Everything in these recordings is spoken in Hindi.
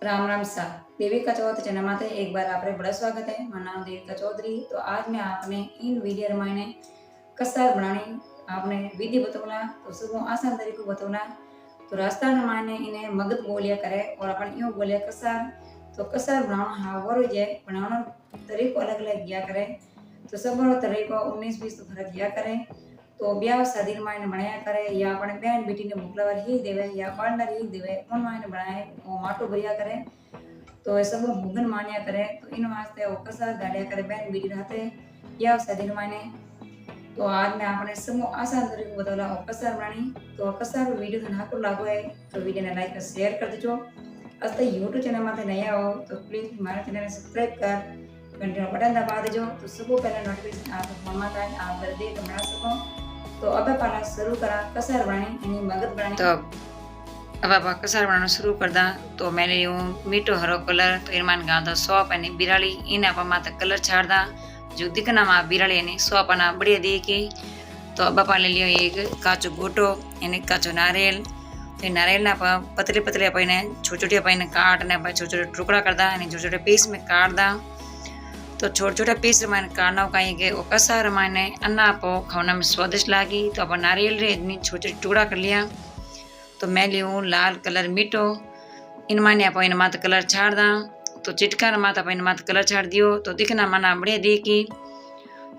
राम राम सा देविका चौथ चैनल में एक बार आप बड़ा स्वागत है। मेरा नाम देविका चौधरी। तो आज मैं आपने इन वीडियो रमायने कसार बनानी आपने विधि बतौला। तो सुबह आसान तरीको बतौला। तो राजस्थान रमायने इन्हें मगध बोलिया करे और अपन यूँ बोलिया कसार। तो कसार बनाना हाँ वो जे बनाना तरीको अलग अलग दिया करे। तो सब तरीको 19-20 तो फर्क दिया करे। तो ब्याह शादी मायने बनाया करे या अपने बहन बेटी ने मोकलावर ही देवे या पार्टनर ही देवे उन मायने बनाए वो माटो भरिया करे। तो सब मुगन मान्या करे। तो इन वास्ते वो कसार गाड़िया करे बहन बेटी रहते ब्याह शादी मायने। तो आज मैं आपने सब आसान तरीके बतौला और कसार बनानी। तो कसार वीडियो तो ना को लागो है तो वीडियो ने लाइक और शेयर कर दीजो। आज तक यूट्यूब चैनल में नया हो तो प्लीज हमारे चैनल ने सब्सक्राइब कर घंटे बटन दबा दीजो। तो सबको पहले नोटिफिकेशन आप फोन में आए आप घर देख बना सको। तो अब पहला शुरू करा कसार बनानी यानी मगध बनानी। तो अब आप कसार बनाना शुरू कर दा। तो मैंने यूँ मीठो हरो कलर तो इनमान गाँदा सौंप यानी बिराली इन आप माता कलर छाड़ दा जो दिखना में बिराली यानी सौंप ना बढ़िया दी की। तो अब आप ले लियो एक काचो गोटो यानी काचो नारियल। तो नारियल ना आप पतले पतले आप छोटे छोटे आप काट ने छोटे छोटे टुकड़ा कर दा यानी छोटे छोटे पीस में काट दा। तो छोटे छोटे पीस मैंने काटना कहीं के वो कसार मैंने अन्ना आपो खाना में स्वादिष्ट लगी। तो आप नारियल रे इतनी छोटे टुकड़ा कर लिया। तो मैं लियूँ लाल कलर मीठो इन माने आप इन मात कलर छाड़ दा। तो चिटका मात आप इन मात कलर छाड़ दियो तो दिखना मना बढ़िया दी की।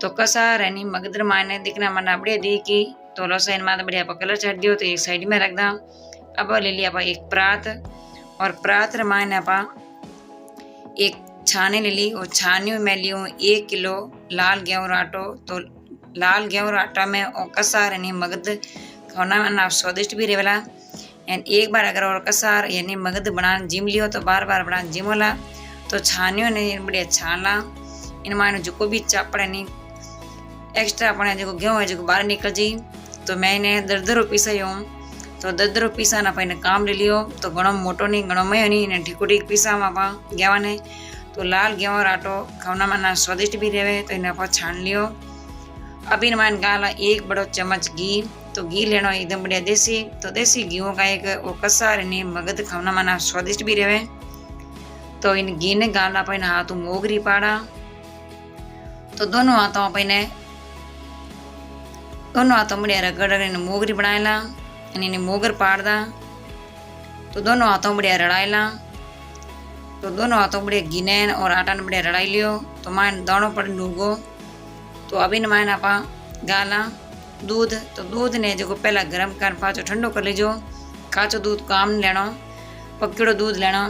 तो कसार यानी मगदर माने दिखना मना बढ़िया दी की। तो लोसा इन मात बढ़िया आप कलर छाड़ दियो तो एक साइड में रख दा। अब ले लिया आप एक परात और परात माने आप एक छाने ले ली और छानियों में लियो 1 किलो लाल गेहूं आटो। तो लाल गेहूं आटा में और कसार यानी मगध खाना में ना स्वादिष्ट भी रहेला। एंड एक बार अगर और कसार यानी मगध बना जिम लियो तो बार बार बना जिमोला। तो छानियों ने बढ़िया छानला इन माने जो भी चापड़ नहीं एक्स्ट्रा अपने जो गेहूं है जो बाहर निकल जी। तो मैंने दरदरो पीसायो। तो दरदरो पीसा ना अपने काम ले लियो। तो घणो मोटो नहीं घणो मयो नहीं ने ठीको ठीक पीसा आप गेहूं ने। तो लाल गेहूं आटो खाना में ना स्वादिष्ट भी रहे। तो इन्हें आप छान लियो। अब इन मान गाला 1 बड़ो चम्मच घी। तो घी लेना एकदम बढ़िया देसी। तो देसी घी का एक वो कसार ने मगध खाना में ना स्वादिष्ट भी रहे। तो इन घी ने गाला अपन हाथों मोगरी पाड़ा। तो दोनों हाथों बढ़िया रगड़ रगड़ मोगरी बनाएला इन्हें मोगर पाड़ दा। तो दोनों हाथों बढ़िया रड़ाएला। तो दोनों हाथों बढ़िया गिने और आटा ने बढ़िया रड़ाई लियो। तो मायन दानों पर डूगो। तो अभी न मायन आपा गाला दूध। तो दूध ने जो पहला गर्म कर पाचो ठंडो कर लीजो। काचो दूध काम नहीं लेना पकड़ो दूध लेना।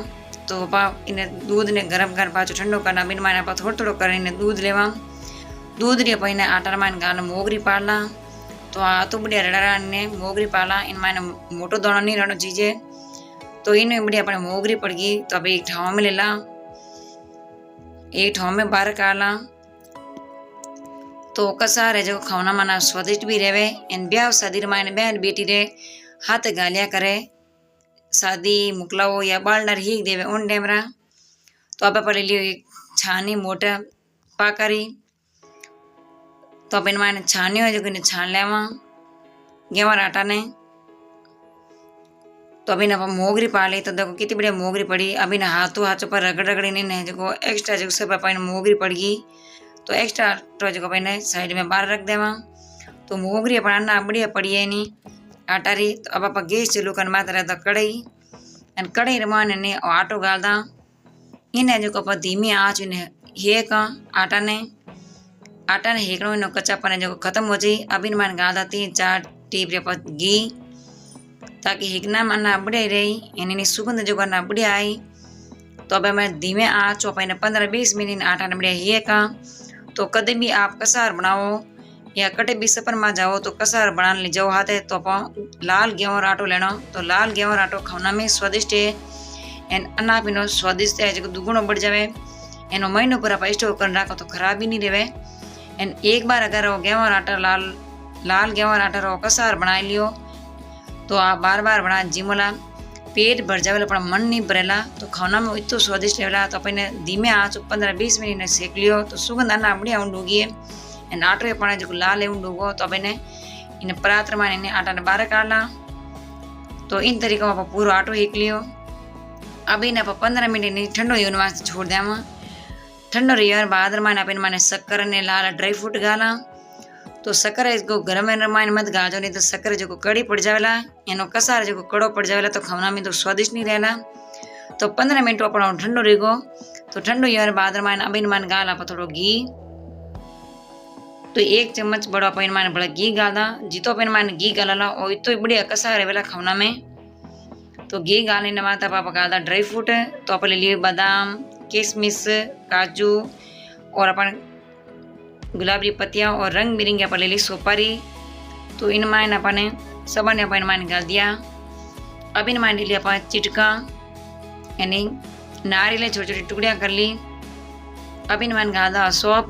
तो आपा इन्हें दूध ने गर्म कर पाचो ठंडो करना। अभी मायन आपा थोड़ा थोड़ा कर इन्हें दूध लेवा। दूध रे अपने आटा मायन गाला मोगरी पाड़ला। तो आ तो बढ़िया रड़ा ने मोगरी पाला इन मायने मोटो दाणो नहीं रहना चीजे। तो इन्हें बढ़िया अपने मोगरी पड़ गई। तो अभी एक ठाव में ले ला एक ठाव में बाहर काढ़ला। तो कसार है जो खाना माना स्वादिष्ट भी रहे। इन ब्याह शादी मायने बहन बेटी रे हाथ गालिया करे शादी मुकलाओ या बालडर ही देवे उन डेमरा। तो अब ले लियो एक छानी मोटा पाकरी। तो अब इन मायने छानी हो जो छान लेवा गेहूं आटा ने। तो अभी ना मोगरी पा ली। तो देखो कितनी बढ़िया मोगरी पड़ी। अभी ना हाथों पर रगड़ रगड़ी नहीं जो एक्स्ट्रा जो सब अपन मोगरी पड़ गई। तो एक्स्ट्रा तो जो अपन साइड में बाहर रख देवा। तो मोगरी अपन ना बढ़िया पड़ी है नहीं आटा री। तो अब आप गैस चालू कर मात रहता कढ़ाई और कढ़ाई रमान ने आटो गाल दा। इन्हें जो आप धीमी आँच इन्हें हेक आटा ने हेकड़ो इन कच्चापन जो खत्म हो जाए। अभी मान गाल दा 3-4 टीप घी ताकि हिकना मना बढ़िया रही यानी सुगंध जो करना बढ़िया आई। तो अब मैं धीमे आँच अपने 15-20 मिनट आटा ने बढ़िया ये का। तो कदे भी आप कसार बनाओ या कटे भी सफर में जाओ तो कसार बना ले जाओ हाथ है। तो आप लाल गेहूं आटो लेना। तो लाल गेहूं आटो खाना में स्वादिष्ट है एंड अन्ना पीनो स्वादिष्ट है जो दुगुणो बढ़ जाए। एनो महीनों पर आप स्टोर कर रखो तो खराब ही नहीं रहे। एंड एक बार अगर वो गेहूं आटा लाल गेहूं आटा रो कसार बना लियो तो आप बार बार बना जिमोला पेट भर जावेला पर मन नहीं भरेला। तो खाना में इतना स्वादिष्ट रहेला। तो अपने धीमे आँच 15-20 मिनट सेक लियो। तो सुगंध आना बढ़िया उंडूगी एंड आटो अपने जो लाल है उंडूगो। तो अपने इन्हें परात मान इन्हें आटा ने बाहर काढ़ला। तो इन तरीका आप पूरा आटो हेक लियो। अभी ना 15 मिनट नहीं ठंडो होने वास्ते छोड़ देवा। ठंडो रही बाद माने शक्कर ने लाल ड्राई फ्रूट गाला। तो शक्कर इसको गरम रमायण मत गाजो, नहीं तो शक्कर जो कड़ी पड़ जावेला एनो कसार जो कड़ो पड़ जावेला तो खाना में तो स्वादिष्ट नहीं रहेला। तो 15 मिनट अपना ठंडो रही गो। तो ठंडो यार बाद माने अभी मान गाल आप थोड़ा घी। तो 1 चम्मच बड़ो अपन माने बड़ा घी गाला। जितो अपन माने घी गाला और तो बढ़िया कसार रहेला खाना में। तो घी गालने ने माता पापा गाला ड्राई फ्रूट। तो अपन ले लिए बादाम, किशमिश, काजू और अपन गुलाबी पत्तियां और रंग बिरंगी अपन ले ली सुपारी। तो इन मायने अपन सब ने अपन मायने गाल दिया। अब इन मायने लिया अपन चिटका यानी नारियल छोटी छोटी टुकड़ियाँ कर ली। अब इन मायने गाल दा सौंफ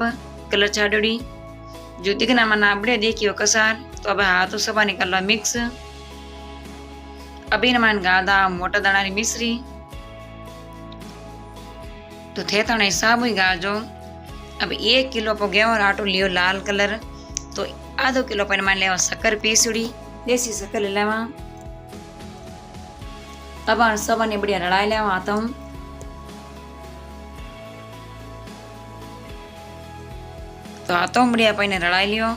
कलर छाड़ी जो दिखना मना बड़े देखियो कसार। तो अब हाथों सब निकाल लो मिक्स। अब इन मायने गाल दा मोटा दाना री मिश्री। तो थे तो हिसाब ही गाजो। अब 1 किलो पर गेहूं आटो लियो लाल कलर। तो आधो किलो पर मान लेवा शक्कर पीसड़ी देसी शक्कर ले लेवा। अब सब ने बढ़िया रड़ाई लेवा हाथों। तो हाथों बढ़िया पहने रड़ाई लियो।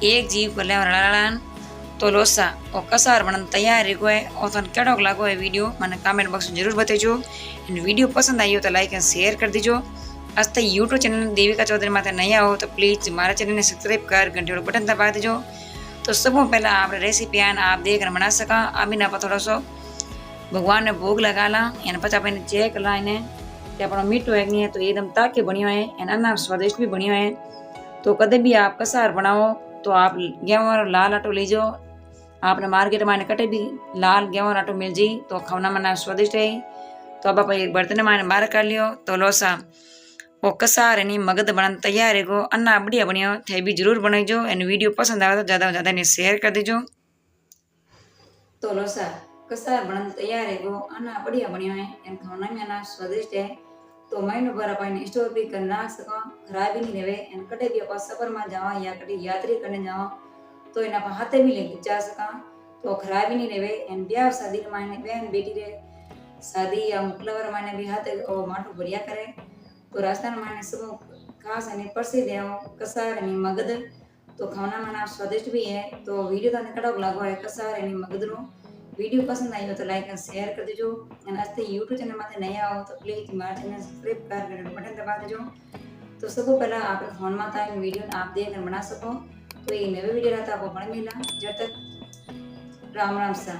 1 जीव कर लेवा रड़ाड़ान। तो लोसा और कसार बनन तैयार हो गए। और तन केड़ो लागो है वीडियो मैंने कमेंट बॉक्स में जरूर बताइजो। वीडियो पसंद आई हो तो लाइक एंड शेयर कर दीजो। आज तक यूट्यूब चैनल देविका चौधरी माते नया हो तो प्लीज हमारे चैनल ने सब्सक्राइब कर घंटे वाला बटन दबा दीजो। तो सब पहला आप रेसिपी आन आप देख कर बना सका। अभी ना थोड़ा सो भगवान ने भोग लगा ला यानी पचा अपने चेक ला इन्हें कि अपना मीठो है नहीं है तो एकदम ताके बनियो है अना स्वादिष्ट भी बनियो है। तो कदे भी आप कसार बनाओ तो आप गेहूं और लाल आटो लीजो। आपने मार्केट में कटे भी लाल गेहूं आटो मिल जी तो खाना मना स्वादिष्ट है। तो अब आप एक बर्तन में बाहर कर लियो। तो लोसा वो कसार यानी मगध बन तैयार है गो अन्ना बढ़िया बनियो थे भी जरूर बनाईजो। एंड वीडियो पसंद आवे तो ज़्यादा से ज़्यादा ने शेयर कर दीजो। तो लोसा कसार बन तैयार है गो अन्ना बढ़िया बनियो है एंड खाना में अन्ना स्वादिष्ट है। तो महीनों भर अपन स्टोर भी कर ना सका खराब ही नहीं रहे। एंड कटे भी अपन सफर में जावा या कटे यात्री करने जावा तो इन आप हाथे भी लेके जा सका तो खराब ही नहीं रहे। एंड ब्याह शादी मायने बहन बेटी रे शादी या मुकलवर मायने भी हाथे माटो बढ़िया करे। तो राजस्थान माने सब खास अने प्रसिद्ध है कसार अने मगध। तो खाना मना स्वादिष्ट भी है। तो वीडियो तने कड़ो लागो है कसार अने मगध रो। वीडियो पसंद आई हो तो लाइक एंड शेयर कर दीजो। एंड आज तक यूट्यूब चैनल माते नया हो तो प्लीज हमारे चैनल सब्सक्राइब कर घंटे बटन दबा दीजो। तो सब पहला आप फोन में था वीडियो आप देख कर बना सको। तो ये नवे वीडियो रहता आपको बन मिला। जब तक राम राम सा।